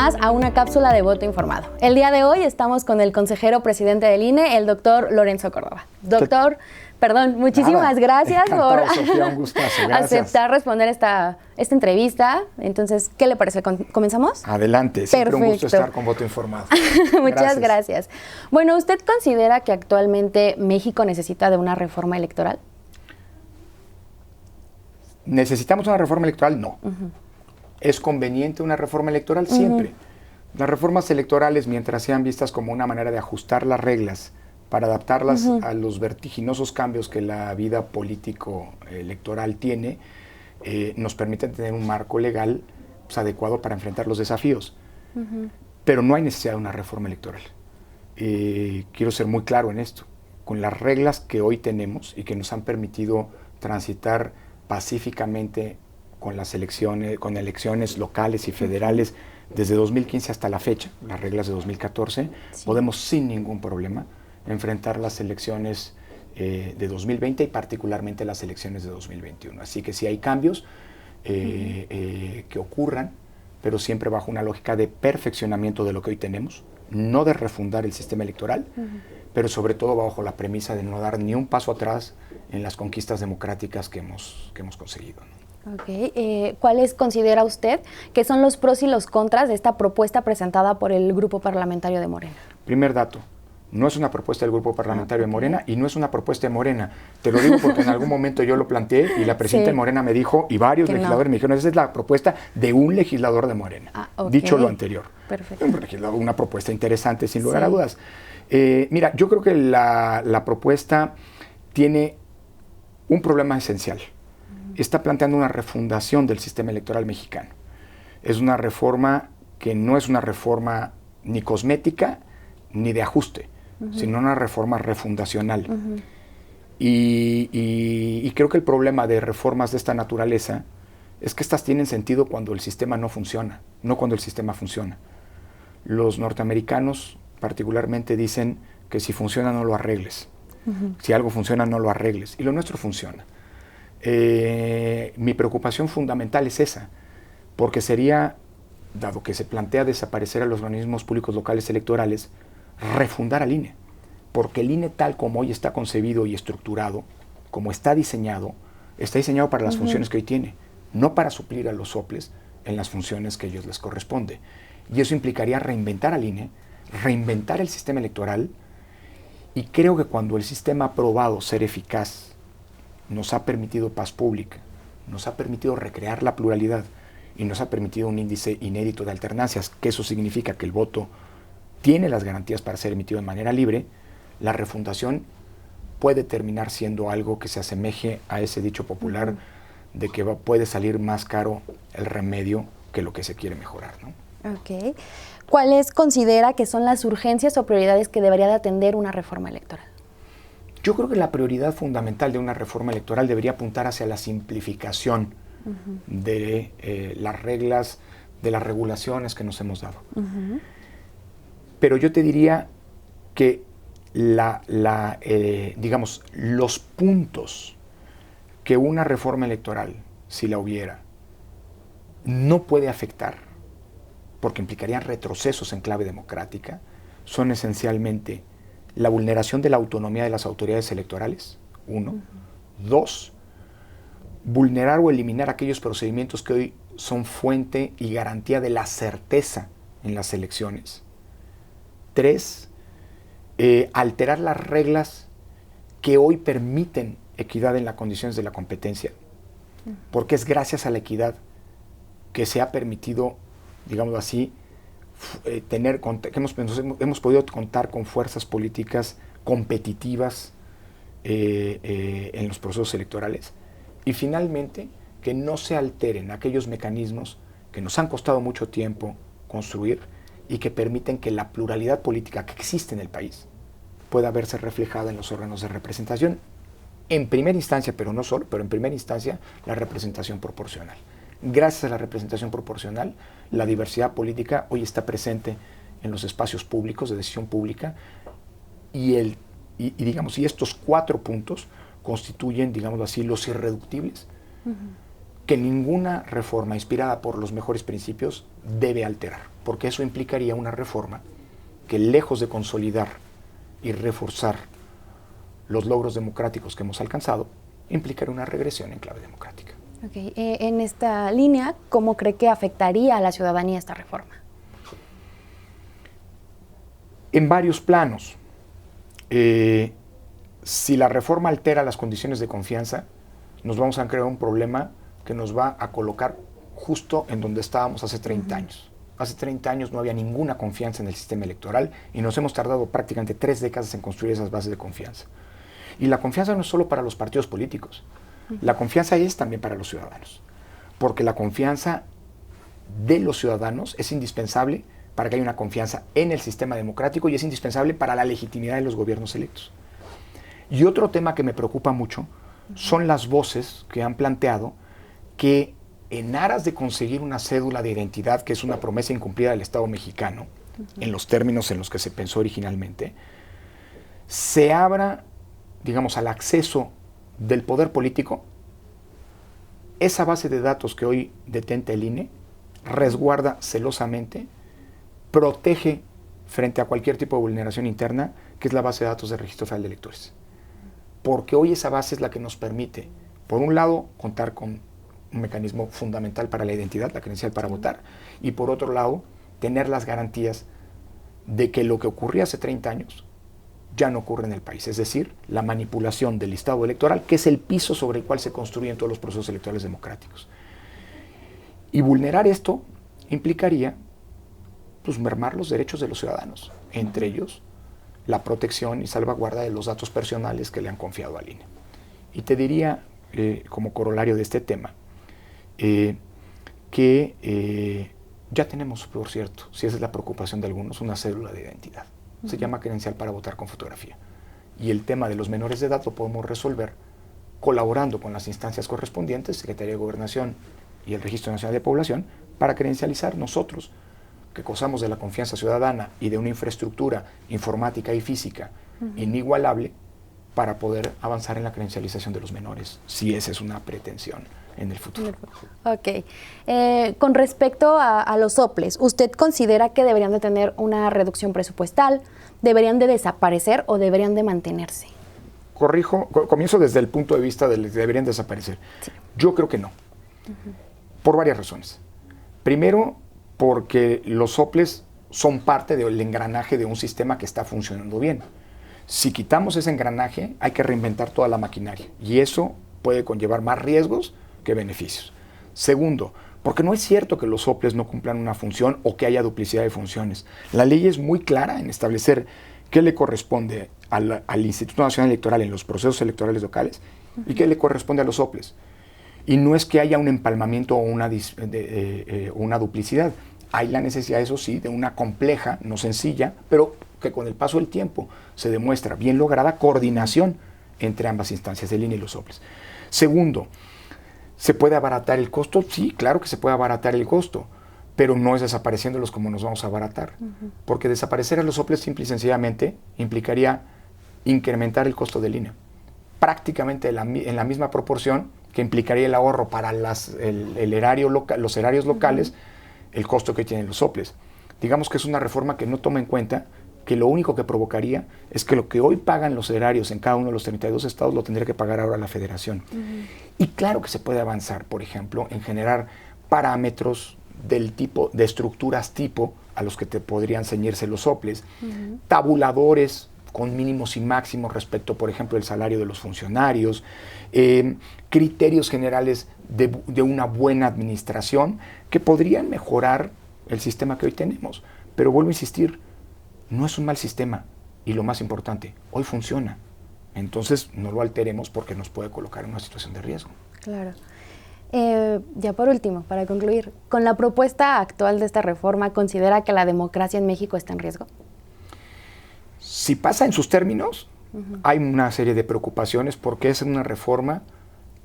más a una cápsula de voto informado. El día de hoy estamos con el consejero presidente del INE, el doctor Lorenzo Córdoba. Doctor, muchísimas gracias por Sofía, un gustazo, gracias. aceptar responder esta entrevista. Entonces, ¿qué le parece? ¿Comenzamos? Adelante, siempre Perfecto. Un gusto estar con Voto Informado. Muchas gracias. Bueno, ¿usted considera que actualmente México necesita de una reforma electoral? ¿Necesitamos una reforma electoral? No. ¿Es conveniente una reforma electoral? Siempre. Las reformas electorales, mientras sean vistas como una manera de ajustar las reglas para adaptarlas a los vertiginosos cambios que la vida político-electoral tiene, nos permiten tener un marco legal adecuado para enfrentar los desafíos. Pero no hay necesidad de una reforma electoral. Quiero ser muy claro en esto. Con las reglas que hoy tenemos y que nos han permitido transitar pacíficamente con las elecciones, con elecciones locales y federales desde 2015 hasta la fecha, las reglas de 2014, podemos sin ningún problema enfrentar las elecciones de 2020 y particularmente las elecciones de 2021. Así que sí hay cambios que ocurran, pero siempre bajo una lógica de perfeccionamiento de lo que hoy tenemos, no de refundar el sistema electoral, pero sobre todo bajo la premisa de no dar ni un paso atrás en las conquistas democráticas que hemos conseguido, ¿no? ¿Cuáles considera usted que son los pros y los contras de esta propuesta presentada por el Grupo Parlamentario de Morena? Primer dato, no es una propuesta del Grupo Parlamentario de Morena y no es una propuesta de Morena. Te lo digo porque en algún momento yo lo planteé y la presidenta de Morena me dijo, y varios legisladores me dijeron, esa es la propuesta de un legislador de Morena. Dicho lo anterior. Perfecto. Una propuesta interesante, sin lugar a dudas. Mira, yo creo que la propuesta tiene un problema esencial. Está planteando una refundación del sistema electoral mexicano. Es una reforma que no es una reforma ni cosmética ni de ajuste, sino una reforma refundacional. Y creo que el problema de reformas de esta naturaleza es que estas tienen sentido cuando el sistema no funciona, no cuando el sistema funciona. Los norteamericanos particularmente dicen que si funciona no lo arregles. Si algo funciona no lo arregles. Y lo nuestro funciona. Mi preocupación fundamental es esa, porque sería, dado que se plantea desaparecer a los organismos públicos locales electorales, refundar al INE, porque el INE tal como hoy está concebido y estructurado, como está diseñado para las funciones que hoy tiene, no para suplir a los soples en las funciones que a ellos les corresponde. Y eso implicaría reinventar al INE, reinventar el sistema electoral, y creo que cuando el sistema ha probado ser eficaz, nos ha permitido paz pública, nos ha permitido recrear la pluralidad y nos ha permitido un índice inédito de alternancias, que eso significa que el voto tiene las garantías para ser emitido de manera libre, la refundación puede terminar siendo algo que se asemeje a ese dicho popular de que puede salir más caro el remedio que lo que se quiere mejorar, ¿no? ¿Cuáles considera que son las urgencias o prioridades que debería de atender una reforma electoral? Yo creo que la prioridad fundamental de una reforma electoral debería apuntar hacia la simplificación de las reglas, de las regulaciones que nos hemos dado. Pero yo te diría que digamos, los puntos que una reforma electoral, si la hubiera, no puede afectar, porque implicarían retrocesos en clave democrática, son esencialmente la vulneración de la autonomía de las autoridades electorales, 1. 2, vulnerar o eliminar aquellos procedimientos que hoy son fuente y garantía de la certeza en las elecciones. 3, alterar las reglas que hoy permiten equidad en las condiciones de la competencia, porque es gracias a la equidad que se ha permitido, digámoslo así, hemos podido contar con fuerzas políticas competitivas en los procesos electorales. Y finalmente, que no se alteren aquellos mecanismos que nos han costado mucho tiempo construir y que permiten que la pluralidad política que existe en el país pueda verse reflejada en los órganos de representación. En primera instancia, pero no solo, pero en primera instancia, la representación proporcional. Gracias a la representación proporcional, la diversidad política hoy está presente en los espacios públicos de decisión pública y estos 4 puntos constituyen, digámoslo así, los irreductibles que ninguna reforma inspirada por los mejores principios debe alterar, porque eso implicaría una reforma que, lejos de consolidar y reforzar los logros democráticos que hemos alcanzado, implicaría una regresión en clave democrática. Okay. En esta línea, ¿cómo cree que afectaría a la ciudadanía esta reforma? En varios planos. Si la reforma altera las condiciones de confianza, nos vamos a crear un problema que nos va a colocar justo en donde estábamos hace 30 años. Hace 30 años no había ninguna confianza en el sistema electoral y nos hemos tardado prácticamente 3 décadas en construir esas bases de confianza. Y la confianza no es solo para los partidos políticos, la confianza es también para los ciudadanos, porque la confianza de los ciudadanos es indispensable para que haya una confianza en el sistema democrático y es indispensable para la legitimidad de los gobiernos electos. Y otro tema que me preocupa mucho son las voces que han planteado que en aras de conseguir una cédula de identidad, que es una promesa incumplida del Estado mexicano, en los términos en los que se pensó originalmente, se abra, digamos, al acceso del poder político esa base de datos que hoy detenta el INE, resguarda celosamente, protege frente a cualquier tipo de vulneración interna, que es la base de datos del Registro Federal de Electores. Porque hoy esa base es la que nos permite, por un lado, contar con un mecanismo fundamental para la identidad, la credencial para votar, y por otro lado, tener las garantías de que lo que ocurría hace 30 años ya no ocurre en el país, es decir, la manipulación del listado electoral, que es el piso sobre el cual se construyen todos los procesos electorales democráticos. Y vulnerar esto implicaría, pues, mermar los derechos de los ciudadanos, entre ellos la protección y salvaguarda de los datos personales que le han confiado al INE. Y te diría, como corolario de este tema, que ya tenemos, por cierto, si esa es la preocupación de algunos, una cédula de identidad. Se llama credencial para votar con fotografía. Y el tema de los menores de edad lo podemos resolver colaborando con las instancias correspondientes, Secretaría de Gobernación y el Registro Nacional de Población, para credencializar nosotros, que gozamos de la confianza ciudadana y de una infraestructura informática y física inigualable, para poder avanzar en la credencialización de los menores, si esa es una pretensión en el futuro. Ok. Con respecto a los soples, ¿usted considera que deberían de tener una reducción presupuestal, deberían de desaparecer o deberían de mantenerse? Comienzo desde el punto de vista de que deberían desaparecer. Sí. Yo creo que no, por varias razones. Primero, porque los soples son parte del engranaje de un sistema que está funcionando bien. Si quitamos ese engranaje, hay que reinventar toda la maquinaria, y eso puede conllevar más riesgos que beneficios. Segundo, porque no es cierto que los soples no cumplan una función o que haya duplicidad de funciones. La ley es muy clara en establecer qué le corresponde al Instituto Nacional Electoral en los procesos electorales locales y qué le corresponde a los soples. Y no es que haya un empalmamiento o una duplicidad. Hay la necesidad, eso sí, de una compleja, no sencilla, pero que con el paso del tiempo se demuestra bien lograda coordinación entre ambas instancias, el INE y los soples. Segundo, ¿se puede abaratar el costo? Sí, claro que se puede abaratar el costo, pero no es desapareciéndolos como nos vamos a abaratar. Porque desaparecer a los soples simple y sencillamente implicaría incrementar el costo del INE, prácticamente en la misma proporción que implicaría el ahorro para los erarios locales, el costo que tienen los soples. Digamos que es una reforma que no toma en cuenta que lo único que provocaría es que lo que hoy pagan los erarios en cada uno de los 32 estados lo tendría que pagar ahora la federación. Y claro que se puede avanzar, por ejemplo, en generar parámetros del tipo, de estructuras tipo a los que te podrían ceñirse los soples, tabuladores con mínimos y máximos respecto, por ejemplo, del salario de los funcionarios, criterios generales de una buena administración que podrían mejorar el sistema que hoy tenemos. Pero vuelvo a insistir, no es un mal sistema y lo más importante, hoy funciona. Entonces no lo alteremos porque nos puede colocar en una situación de riesgo. Claro. Ya por último, para concluir, ¿con la propuesta actual de esta reforma considera que la democracia en México está en riesgo? Si pasa en sus términos, hay una serie de preocupaciones porque es una reforma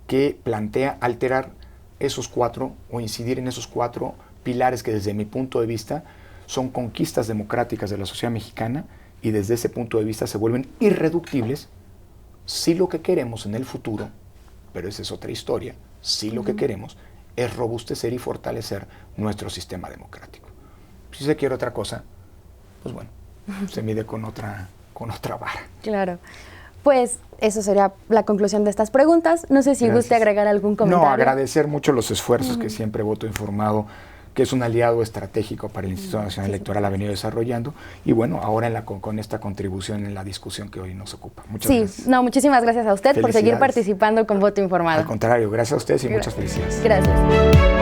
que plantea alterar esos 4 o incidir en esos 4 pilares que desde mi punto de vista son conquistas democráticas de la sociedad mexicana y desde ese punto de vista se vuelven irreductibles si lo que queremos en el futuro, pero esa es otra historia, Sí, lo que queremos es robustecer y fortalecer nuestro sistema democrático. Si se quiere otra cosa, pues bueno, se mide con otra vara. Claro. Pues eso sería la conclusión de estas preguntas. No sé si Gracias. guste agregar algún comentario. No, agradecer mucho los esfuerzos que siempre Voto Informado, que es un aliado estratégico para el Instituto Nacional Electoral, ha venido desarrollando. Y bueno, ahora con esta contribución en la discusión que hoy nos ocupa. Muchas gracias. No, muchísimas gracias a usted por seguir participando con Voto Informado. Al contrario, gracias a ustedes y muchas felicidades. Gracias.